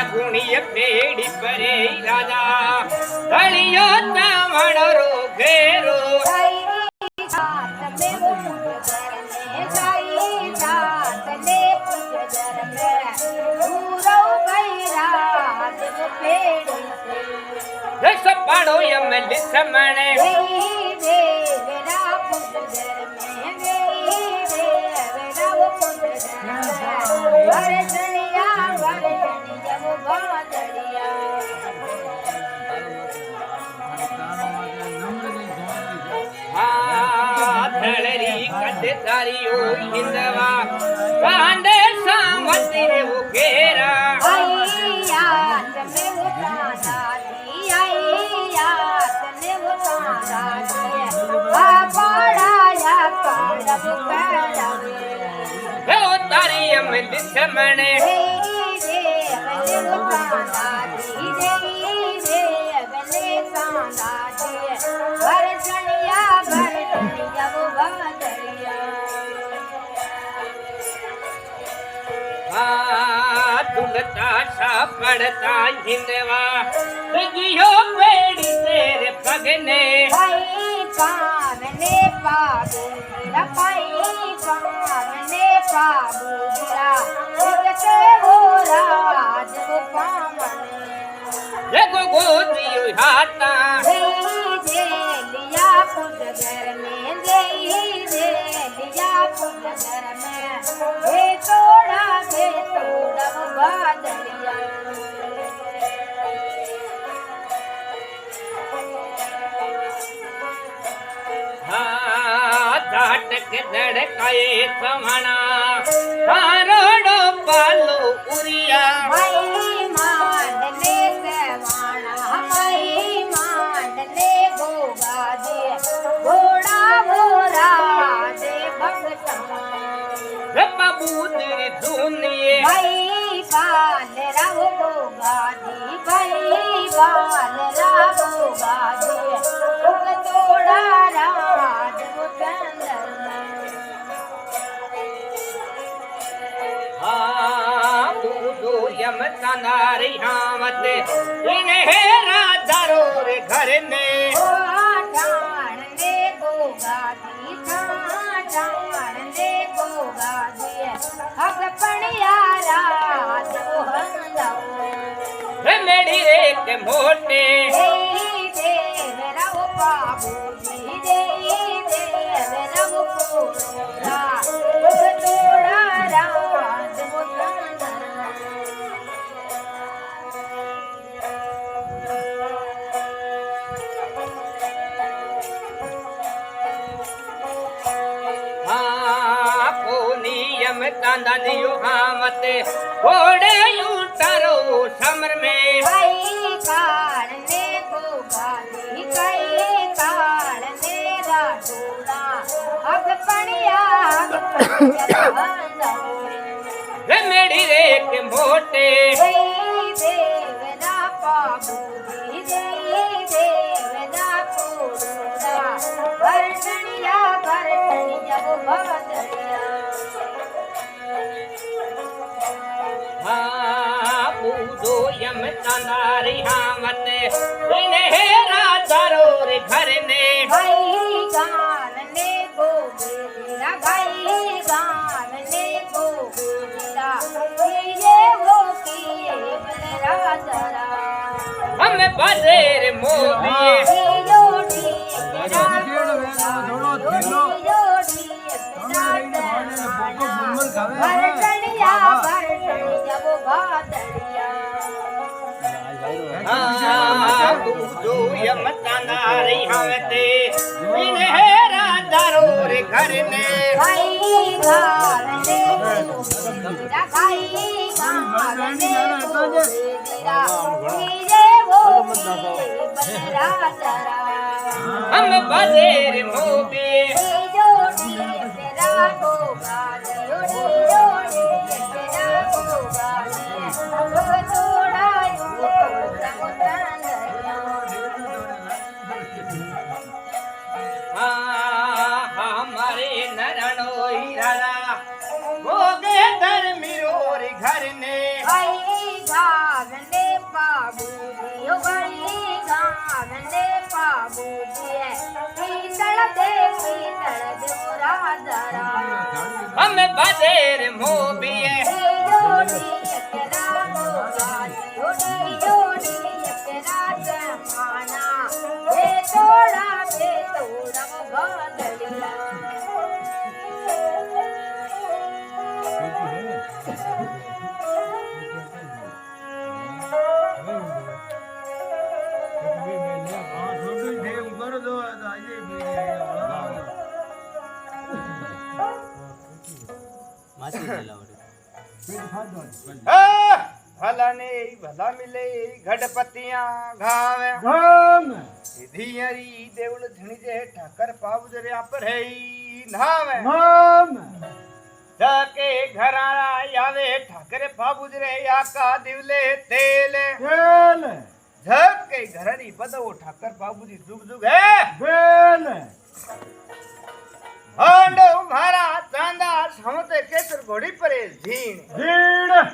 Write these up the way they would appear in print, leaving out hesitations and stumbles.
ગુણીય પેડી પરે રાજા ગળિયો તાવણરો ઘેરો પાડો યમ લિસમણે તારીઓ હિંદવા કાંડે સામતી રે ઉઘેરા આયા તમે ઉતારાતી આયા તને ઉતારાતી આ પાડાયા પાડબ પાડબ હે તારી અમ દિશમણે રે મને ઉતારાતી રે મને સાંદાતી વરસણિયા વરસણિયા તુલતા સા પડતા હિંદવા ગયો પેડી તેરે પગને ભાઈ પાવને પાદુ ભાઈ પાવને પાદુ જગતે હો રાજ પાવન એ ગોગોદિયો હાતા જે લિયા પુજ ઘર મે જે લિયા પુજ ઘર મે એ તોડા ધાટક ધડકાએ સવણા કારોડો પાલો ઉરિયા માઈ માંડલે સવાણા માઈ માંડલે ગોગા દે ઘોડા ભોરા દે ભગતમા બાબુદર ધુનિયે ભાઈ બાલ રાવ ગોગાદી ભાઈ બાલ રાવ ગોગાદી ઉગ તોડા રાજ મુકંદર હા દૂધો યમ તાનારી હામતે ઇને રાધારો રે ઘર ને ઓ ઠાણ ને ગોગાદી ઠાણ ને ગોગાદી હક પણિયારા હે મેડી રે કે મોટે દેવરાવ બાબુજી દેવરાવ કોરા તોડા રાજ नियम कांदा दियो हामते घोड़े उतारो समर में भाई काल ने गोगादी कई काल ने राजूड़ा अब पणिया रे मेरी रे के मोटे देवदा पाबूजी देवदा कोड़ा वर्षणिया वो भगदड़िया पूजो यम तानारी हामते इने राधारो रे घर ने भाई गान ने गोबेरा भाई गान ने गोबेरा ये वो किए बलरा जरा हम बदेर मोदिए योड़ी भरतड़िया वो भादड़िया जो यम तानारी हमते इने राधारो रे घर ने भाई गाल ने गोबेरा भाई गाल ने गोबेरा ये वो बलरा जरा हम बदेर मोबे जोड़ी तेरा गोगा जोड़ी तेरा गोगा तोड़ा यो देखी तड़ दो राजा हम बदेर मोबिए जोड़ी यकरा को जोड़ी यकरा जमाना हे तोड़ा बदलिया भला ने भला मिले घटपतियां घावे धीयरी देवल धनी जे ठाकर पाव जरे पर है नावे जाके घराना यावे ठाकर पाव जरे आका दिवले तेल झके घरनी बदो ठाकर बाबूजी जुग जुग है हांडो मारा चांदा समते केसर घोड़ी परे झीण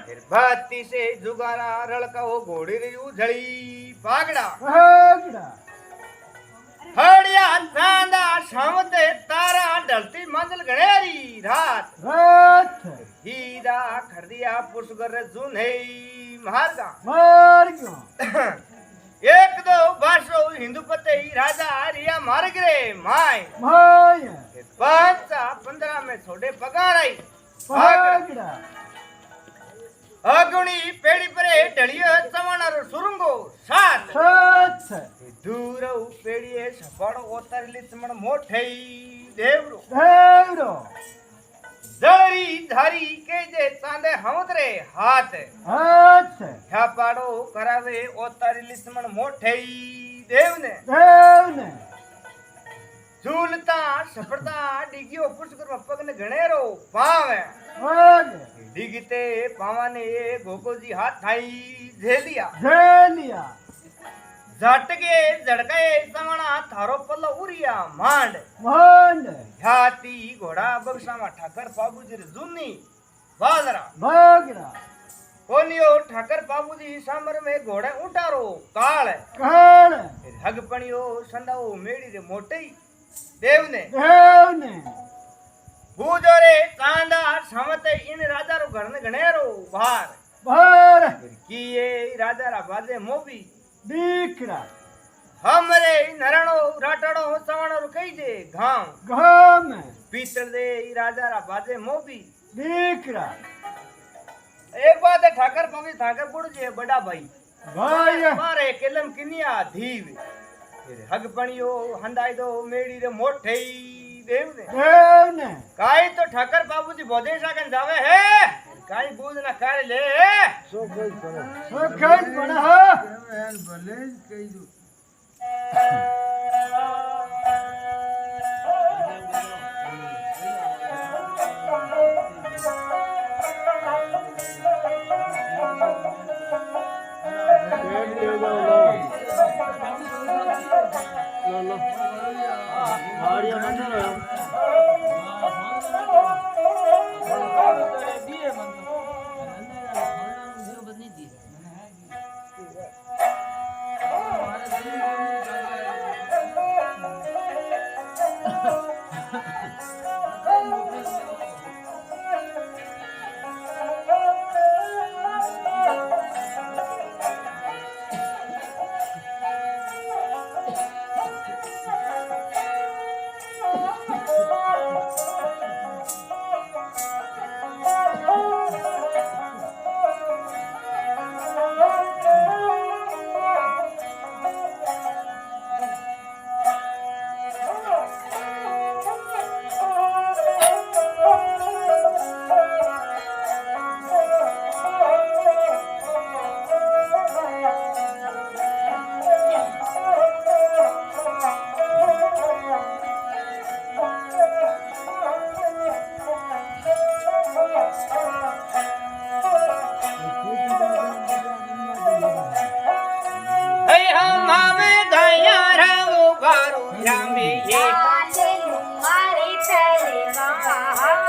फिर भाती से जुगारा रड़का वो घोड़ी री उझड़ी पागड़ा हड़िया चांदा समते तारा ढलती मंजिल गणेरी रात हीरा खरदिया पुष्कर जुने मारगा एक दो बासो हिंदू पते राजा रिया मार गिरे माय 15 में छोड़े पगार आई अगुणी पेड़ी परे ढलियो चवणार सुरुंगो साथ दूर पेड़िए सपाड़ो ओतरली चमण मोठे देवरो जळरी धारी के जे चांदे हमदरे हाथ छापाड़ो करावे ओतरली चमण मोठे देवने झूलता सफरता डिगियो पुष्कर पगने घणेरो पावे डिगते पावाने गोगोजी हाथ थाई झेलिया झटके झड़के समणा थारो पल्लो उरिया मांड हाथी घोड़ा बक्सा में ठाकर बाबूजी जुनी बाजरा कोनियो ठाकर बाबूजी सामर में घोड़े उठारो काल हगपणियो संडाओ मेड़ी रे मोटई देवने बूजोरे चांदा समते इन राजा रो घर ने गणेरो बाहर किए राजा रा बाजे मोबी दीकरा हमरे नरणो राटड़ो सवणो कई दे घाम पीतल दे राजा रा बाजे मोबी दीकरा एक बात है ठाकर पावी ठाकर बुड़ जे बड़ा भाई मारे केलम किनिया धीव फिर हगपणियो हंदाई दो मेड़ी रे मोठे देवने काई तो ठाकर बाबूजी बोदेशा कन जावे है काई बूझ ना कर ले सो खन बना हो भले कई दो लो लो